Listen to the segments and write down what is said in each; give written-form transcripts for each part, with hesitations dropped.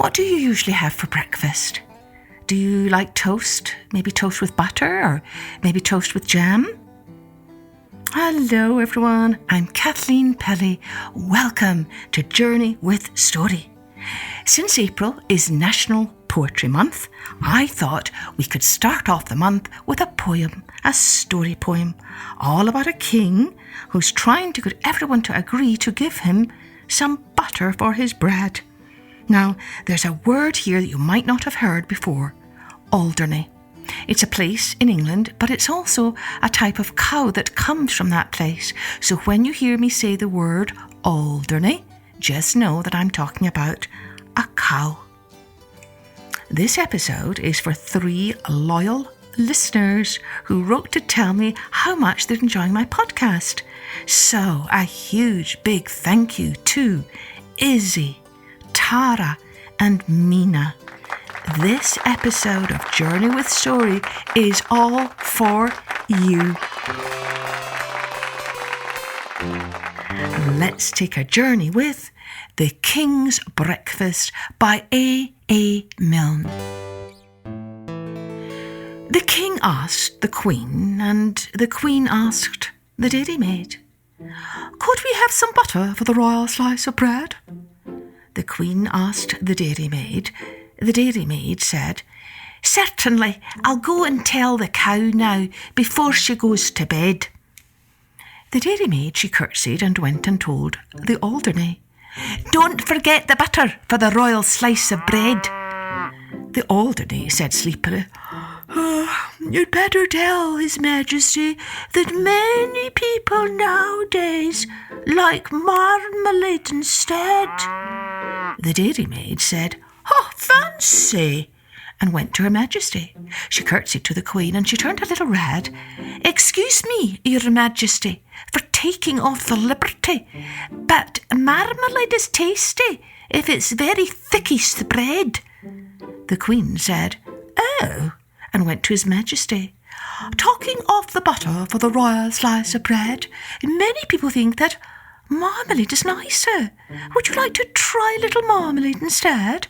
What do you usually have for breakfast? Do you like toast? Maybe toast with butter or maybe toast with jam? Hello everyone, I'm Kathleen Pelly. Welcome to Journey with Story. Since April is National Poetry Month, I thought we could start off the month with a poem, a story poem, all about a king who's trying to get everyone to agree to give him some butter for his bread. Now, there's a word here that you might not have heard before, Alderney. It's a place in England, but it's also a type of cow that comes from that place. So when you hear me say the word Alderney, just know that I'm talking about a cow. This episode is for 3 loyal listeners who wrote to tell me how much they're enjoying my podcast. So a huge big thank you to Izzy, Tara and Mina. This episode of Journey with Story is all for you. Let's take a journey with The King's Breakfast by A. Milne. The king asked the queen, and the queen asked the dairymaid, "Could we have some butter for the royal slice of bread?" The queen asked the dairymaid. The dairymaid said, "Certainly, I'll go and tell the cow now before she goes to bed." The dairymaid, she curtsied and went and told the Alderney, "Don't forget the butter for the royal slice of bread." The Alderney said sleepily, "You'd better tell His Majesty that many people nowadays like marmalade instead." The dairymaid said, "Oh, fancy," and went to Her Majesty. She curtsied to the Queen and she turned a little red. "Excuse me, Your Majesty, for taking off the liberty, but marmalade is tasty if it's very thickish the bread." The Queen said, "Oh," and went to His Majesty. "Talking off the butter for the royal slice of bread, many people think that marmalade is nicer. Would you like to try a little marmalade instead?"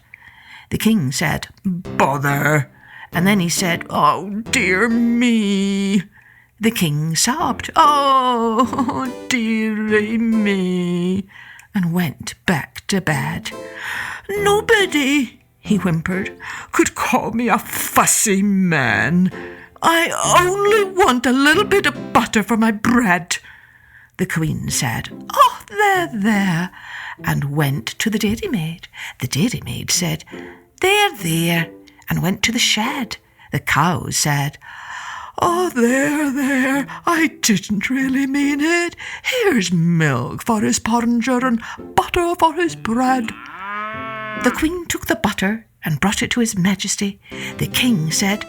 The king said, "Bother." And then he said, "Oh, dear me." The king sobbed, "Oh, dearie me," and went back to bed. "Nobody," he whimpered, "could call me a fussy man. I only want a little bit of butter for my bread." The queen said, "Oh, there," and went to the dairymaid. The dairymaid said, There, and went to the shed. The cow said, "Oh, there, I didn't really mean it. Here's milk for his porringer and butter for his bread." The queen took the butter and brought it to His Majesty. The king said,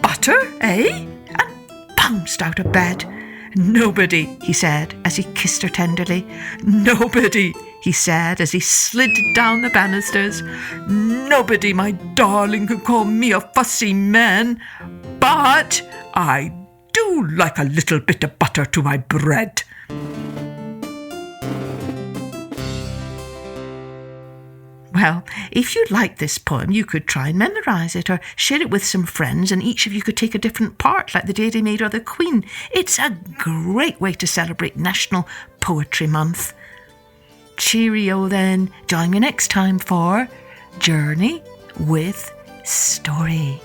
"Butter, eh?" and bounced out of bed. "Nobody," he said as he kissed her tenderly. "Nobody," he said as he slid down the banisters. "Nobody, my darling, could call me a fussy man. But I do like a little bit of butter to my bread." Well, if you like this poem, you could try and memorise it or share it with some friends, and each of you could take a different part, like the dairymaid or the queen. It's a great way to celebrate National Poetry Month. Cheerio then. Join me next time for Journey with Story.